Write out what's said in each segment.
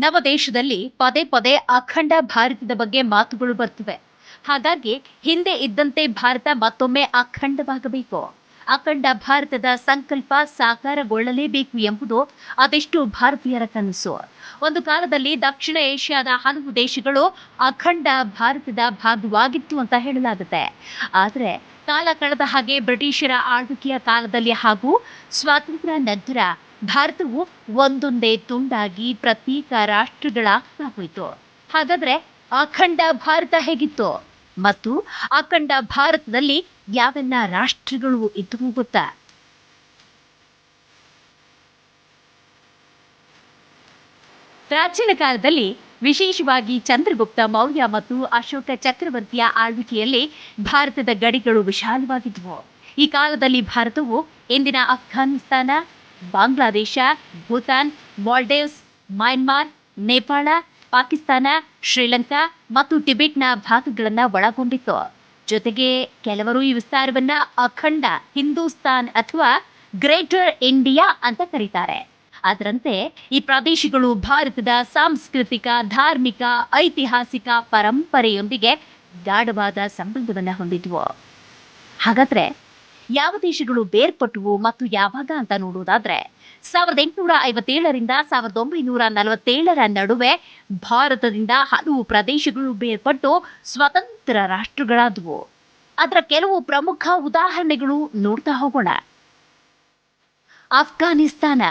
ನಮ್ಮ ದೇಶದಲ್ಲಿ ಪದೇ ಪದೇ ಅಖಂಡ ಭಾರತದ ಬಗ್ಗೆ ಮಾತುಗಳು ಬರ್ತಿವೆ. ಹಾಗಾಗಿ ಹಿಂದೆ ಇದ್ದಂತೆ ಭಾರತ ಮತ್ತೊಮ್ಮೆ ಅಖಂಡವಾಗಬೇಕು. ಅಖಂಡ ಭಾರತದ ಸಂಕಲ್ಪ ಸಾಕಾರಗೊಳ್ಳಲೇಬೇಕು ಎಂಬುದು ಅದೆಷ್ಟು ಭಾರತೀಯರ ಕನಸು. ಒಂದು ಕಾಲದಲ್ಲಿ ದಕ್ಷಿಣ ಏಷ್ಯಾದ ಹಲವು ದೇಶಗಳು ಅಖಂಡ ಭಾರತದ ಭಾಗವಾಗಿತ್ತು ಅಂತ ಹೇಳಲಾಗುತ್ತೆ. ಆದರೆ ಕಾಲ ಕಳೆದ ಹಾಗೆ ಬ್ರಿಟಿಷರ ಆಳ್ವಿಕೆಯ ಕಾಲದಲ್ಲಿ ಹಾಗೂ ಸ್ವಾತಂತ್ರ್ಯ ನಂತರ ಭಾರತವು ಒಂದೊಂದೇ ತುಂಡಾಗಿ ಪ್ರತ್ಯೇಕ ರಾಷ್ಟ್ರಗಳಾಗ್ತಾ ಹೋಯಿತು. ಹಾಗಾದ್ರೆ ಅಖಂಡ ಭಾರತ ಹೇಗಿತ್ತು ಮತ್ತು ಅಖಂಡ ಭಾರತದಲ್ಲಿ ಯಾವೆಲ್ಲ ರಾಷ್ಟ್ರಗಳು ಇದ್ದವು ಗೊತ್ತಾ? ಪ್ರಾಚೀನ ಕಾಲದಲ್ಲಿ ವಿಶೇಷವಾಗಿ ಚಂದ್ರಗುಪ್ತ ಮೌರ್ಯ ಮತ್ತು ಅಶೋಕ ಚಕ್ರವರ್ತಿಯ ಆಳ್ವಿಕೆಯಲ್ಲಿ ಭಾರತದ ಗಡಿಗಳು ವಿಶಾಲವಾಗಿದ್ದವು. ಈ ಕಾಲದಲ್ಲಿ ಭಾರತವು ಇಂದಿನ ಅಫ್ಘಾನಿಸ್ತಾನ, ಬಾಂಗ್ಲಾದೇಶ, ಭೂತಾನ್, ಮಾಲ್ಡೀವ್ಸ್, ಮಯನ್ಮಾರ್, ನೇಪಾಳ, ಪಾಕಿಸ್ತಾನ, ಶ್ರೀಲಂಕಾ ಮತ್ತು ಟಿಬೆಟ್ನ ಭಾಗಗಳನ್ನು ಒಳಗೊಂಡಿತ್ತು. ಜೊತೆಗೆ ಕೆಲವರು ಈ ವಿಸ್ತಾರವನ್ನ ಅಖಂಡ ಹಿಂದೂಸ್ತಾನ್ ಅಥವಾ ಗ್ರೇಟರ್ ಇಂಡಿಯಾ ಅಂತ ಕರೀತಾರೆ. ಅದರಂತೆ ಈ ಪ್ರದೇಶಗಳು ಭಾರತದ ಸಾಂಸ್ಕೃತಿಕ, ಧಾರ್ಮಿಕ, ಐತಿಹಾಸಿಕ ಪರಂಪರೆಯೊಂದಿಗೆ ಗಾಢವಾದ ಸಂಬಂಧವನ್ನ ಹೊಂದಿದ್ವು. ಹಾಗಾದ್ರೆ ಯಾವ ದೇಶಗಳು ಬೇರ್ಪಟ್ಟವು ಮತ್ತು ಯಾವಾಗ ಅಂತ ನೋಡುವುದಾದ್ರೆ 1857ರಿಂದ 1947ರ ನಡುವೆ ಭಾರತದಿಂದ ಹಲವು ಪ್ರದೇಶಗಳು ಬೇರ್ಪಟ್ಟು ಸ್ವತಂತ್ರ ರಾಷ್ಟ್ರಗಳಾದವು. ಅದರ ಕೆಲವು ಪ್ರಮುಖ ಉದಾಹರಣೆಗಳು ನೋಡ್ತಾ ಹೋಗೋಣ. ಅಫ್ಘಾನಿಸ್ತಾನ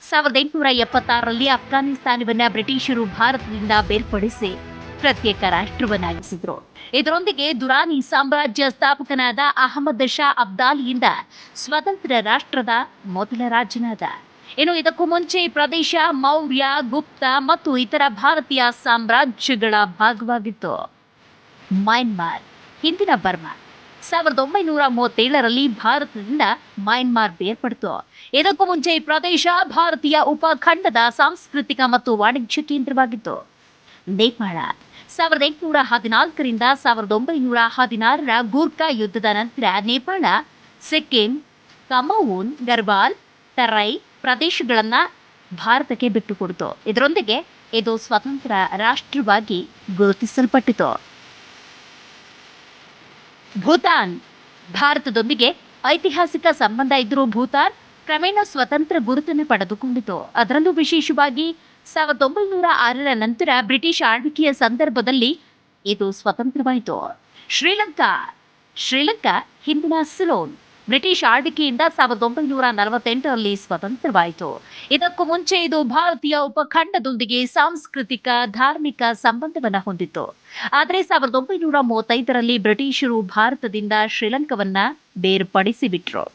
1876ರಲ್ಲಿ ಅಫ್ಘಾನಿಸ್ತಾನವನ್ನ ಬ್ರಿಟಿಷರು ಭಾರತದಿಂದ ಬೇರ್ಪಡಿಸಿ ಪ್ರತ್ಯೇಕ ರಾಷ್ಟ್ರವನ್ನಾಗಿಸಿದ್ರು. ಇದರೊಂದಿಗೆ ದುರಾನಿ ಸಾಮ್ರಾಜ್ಯ ಸ್ಥಾಪಕನಾದ ಅಹಮದ್ ಶಾ ಅಬ್ದಾಲಿಯಿಂದ ಸ್ವತಂತ್ರ ರಾಷ್ಟ್ರದ ಮೊದಲ ರಾಜನಾದ. ಇನ್ನು ಇದಕ್ಕೂ ಮುಂಚೆ ಈ ಪ್ರದೇಶ ಮೌರ್ಯ, ಗುಪ್ತ ಮತ್ತು ಇತರ ಭಾರತೀಯ ಸಾಮ್ರಾಜ್ಯಗಳ ಭಾಗವಾಗಿತ್ತು. ಮಯನ್ಮಾರ್, ಹಿಂದಿನ ಬರ್ಮಾ 1937ರಲ್ಲಿ ಭಾರತದಿಂದ ಮಯನ್ಮಾರ್ ಬೇರ್ಪಡಿತು. ಇದಕ್ಕೂ ಮುಂಚೆ ಈ ಪ್ರದೇಶ ಭಾರತೀಯ ಉಪಖಂಡದ ಸಾಂಸ್ಕೃತಿಕ ಮತ್ತು ವಾಣಿಜ್ಯ ಕೇಂದ್ರವಾಗಿತ್ತು. ನೇಪಾಳ 1814ರಿಂದ 1916ರ ಗೂರ್ಖಾ ಯುದ್ಧದ ನಂತರ ನೇಪಾಳ ಸಿಕ್ಕಿಂ, ಕಮೌನ್, ಗರ್ವಾಲ್, ತರೈ ಪ್ರದೇಶಗಳನ್ನ ಭಾರತಕ್ಕೆ ಬಿಟ್ಟುಕೊಡ್ತು. ಇದರೊಂದಿಗೆ ಇದು ಸ್ವತಂತ್ರ ರಾಷ್ಟ್ರವಾಗಿ ಗುರುತಿಸಲ್ಪಟ್ಟಿತು. ಭೂತಾನ್, ಭಾರತದೊಂದಿಗೆ ಐತಿಹಾಸಿಕ ಸಂಬಂಧ ಇದ್ದರೂ ಭೂತಾನ್ ಕ್ರಮೇಣ ಸ್ವತಂತ್ರ ಗುರುತನ್ನು ಪಡೆದುಕೊಂಡಿತು. ಅದರಲ್ಲೂ ವಿಶೇಷವಾಗಿ 1906ರ ನಂತರ ಬ್ರಿಟಿಷ್ ಆಳ್ವಿಕೆಯ ಸಂದರ್ಭದಲ್ಲಿ ಇದು ಸ್ವತಂತ್ರವಾಯಿತು. ಶ್ರೀಲಂಕಾ ಹಿಂದಿನ ಸಿಲೋನ್ ಬ್ರಿಟಿಷ್ ಆಳ್ವಿಕೆಯಿಂದ 1948ರಲ್ಲಿ ಸ್ವತಂತ್ರವಾಯಿತು. ಇದಕ್ಕೂ ಮುಂಚೆ ಇದು ಭಾರತೀಯ ಉಪಖಂಡದೊಂದಿಗೆ ಸಾಂಸ್ಕೃತಿಕ, ಧಾರ್ಮಿಕ ಸಂಬಂಧವನ್ನ ಹೊಂದಿತ್ತು. ಆದರೆ 1935ರಲ್ಲಿ ಬ್ರಿಟಿಷರು ಭಾರತದಿಂದ ಶ್ರೀಲಂಕಾವನ್ನ ಬೇರ್ಪಡಿಸಿಬಿಟ್ರು.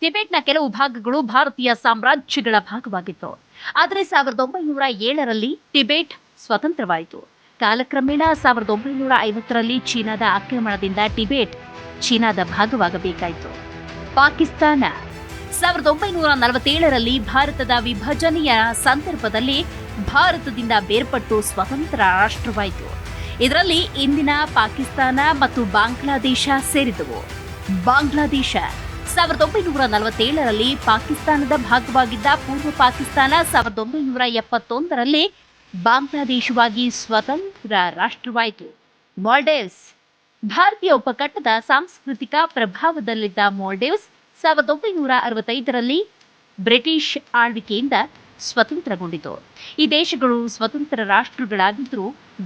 ಟಿಬೆಟ್ನ ಕೆಲವು ಭಾಗಗಳು ಭಾರತೀಯ ಸಾಮ್ರಾಜ್ಯಗಳ ಭಾಗವಾಗಿತ್ತು. ಆದರೆ 1907ರಲ್ಲಿ ಟಿಬೆಟ್ ಸ್ವತಂತ್ರವಾಯಿತು. ಕಾಲಕ್ರಮೇಣ 1950ರಲ್ಲಿ ಚೀನಾದ ಆಕ್ರಮಣದಿಂದ ಟಿಬೆಟ್ ಚೀನಾದ ಭಾಗವಾಗಬೇಕಾಯಿತು. ಪಾಕಿಸ್ತಾನ 1947ರಲ್ಲಿ ಭಾರತದ ವಿಭಜನೆಯ ಸಂದರ್ಭದಲ್ಲಿ ಭಾರತದಿಂದ ಬೇರ್ಪಟ್ಟು ಸ್ವತಂತ್ರ ರಾಷ್ಟ್ರವಾಯಿತು. ಇದರಲ್ಲಿ ಇಂದಿನ ಪಾಕಿಸ್ತಾನ ಮತ್ತು ಬಾಂಗ್ಲಾದೇಶ ಸೇರಿದವು. ಬಾಂಗ್ಲಾದೇಶ 1947ರಲ್ಲಿ ಪಾಕಿಸ್ತಾನದ ಭಾಗವಾಗಿದ್ದ ಪೂರ್ವ ಪಾಕಿಸ್ತಾನ 1971ರಲ್ಲಿ ಬಾಂಗ್ಲಾದೇಶವಾಗಿ ಸ್ವತಂತ್ರ ರಾಷ್ಟ್ರವಾಯಿತು. ಮಾಲ್ಡೀವ್ಸ್, ಭಾರತೀಯ ಉಪಖಂಡದ ಸಾಂಸ್ಕೃತಿಕ ಪ್ರಭಾವದಲ್ಲಿದ್ದ ಮಾಲ್ಡೀವ್ಸ್ 1965ರಲ್ಲಿ ಬ್ರಿಟಿಷ್ ಆಳ್ವಿಕೆಯಿಂದ ಸ್ವತಂತ್ರಗೊಂಡಿತು. ಈ ದೇಶಗಳು ಸ್ವತಂತ್ರ ರಾಷ್ಟ್ರಗಳಾಗಿದ್ದರೂ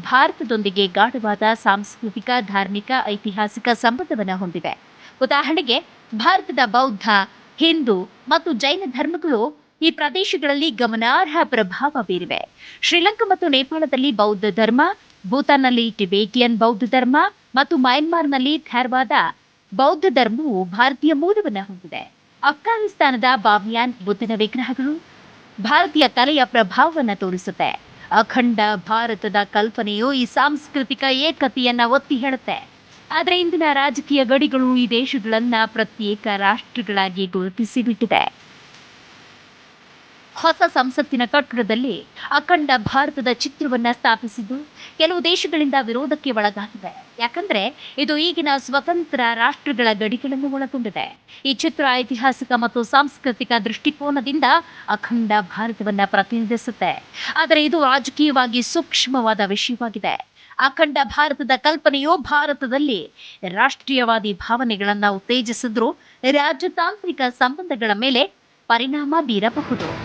ಭಾರತದೊಂದಿಗೆ ಗಾಢವಾದ ಸಾಂಸ್ಕೃತಿಕ, ಧಾರ್ಮಿಕ, ಐತಿಹಾಸಿಕ ಸಂಬಂಧವನ್ನು ಹೊಂದಿವೆ. ಉದಾಹರಣೆಗೆ ಭಾರತದ ಬೌದ್ಧ, ಹಿಂದೂ ಮತ್ತು ಜೈನ ಧರ್ಮಗಳು ಈ ಪ್ರದೇಶಗಳಲ್ಲಿ ಗಮನಾರ್ಹ ಪ್ರಭಾವ ಬೀರಿವೆ. ಶ್ರೀಲಂಕಾ ಮತ್ತು ನೇಪಾಳದಲ್ಲಿ ಬೌದ್ಧ ಧರ್ಮ, ಭೂತಾನ್ನಲ್ಲಿ ಟಿಬೇಟಿಯನ್ ಬೌದ್ಧ ಧರ್ಮ ಮತ್ತು ಮಯನ್ಮಾರ್ನಲ್ಲಿ ಥೇರವಾದ ಬೌದ್ಧ ಧರ್ಮವು ಭಾರತೀಯ ಮೂಲವನ್ನು ಹೊಂದಿದೆ. ಅಫ್ಘಾನಿಸ್ತಾನದ ಬಾಮಿಯಾನ್ ಬುದ್ಧನ ವಿಗ್ರಹಗಳು ಭಾರತೀಯ ಕಲೆಯ ಪ್ರಭಾವವನ್ನು ತೋರಿಸುತ್ತೆ. ಅಖಂಡ ಭಾರತದ ಕಲ್ಪನೆಯು ಈ ಸಾಂಸ್ಕೃತಿಕ ಏಕತೆಯನ್ನ ಒತ್ತಿ ಹೇಳುತ್ತೆ. ಆದರೆ ಇಂದಿನ ರಾಜಕೀಯ ಗಡಿಗಳು ಈ ದೇಶಗಳನ್ನ ಪ್ರತ್ಯೇಕ ರಾಷ್ಟ್ರಗಳಾಗಿ ಗುರುತಿಸಿಬಿಟ್ಟಿದೆ. ಹೊಸ ಸಂಸತ್ತಿನ ಕಟ್ಟಡದಲ್ಲಿ ಅಖಂಡ ಭಾರತದ ಚಿತ್ರವನ್ನ ಸ್ಥಾಪಿಸಿದ್ದು ಕೆಲವು ದೇಶಗಳಿಂದ ವಿರೋಧಕ್ಕೆ ಒಳಗಾಗಿದೆ. ಯಾಕಂದ್ರೆ ಇದು ಈಗಿನ ಸ್ವತಂತ್ರ ರಾಷ್ಟ್ರಗಳ ಗಡಿಗಳನ್ನು ಒಳಗೊಂಡಿದೆ. ಈ ಚಿತ್ರ ಐತಿಹಾಸಿಕ ಮತ್ತು ಸಾಂಸ್ಕೃತಿಕ ದೃಷ್ಟಿಕೋನದಿಂದ ಅಖಂಡ ಭಾರತವನ್ನ ಪ್ರತಿನಿಧಿಸುತ್ತೆ. ಆದರೆ ಇದು ರಾಜಕೀಯವಾಗಿ ಸೂಕ್ಷ್ಮವಾದ ವಿಷಯವಾಗಿದೆ. ಅಖಂಡ ಭಾರತದ ಕಲ್ಪನೆಯು ಭಾರತದಲ್ಲಿ ರಾಷ್ಟ್ರೀಯವಾದಿ ಭಾವನೆಗಳನ್ನ ಉತ್ತೇಜಿಸಿದ್ರು ರಾಜತಾಂತ್ರಿಕ ಸಂಬಂಧಗಳ ಮೇಲೆ ಪರಿಣಾಮ ಬೀರಬಹುದು.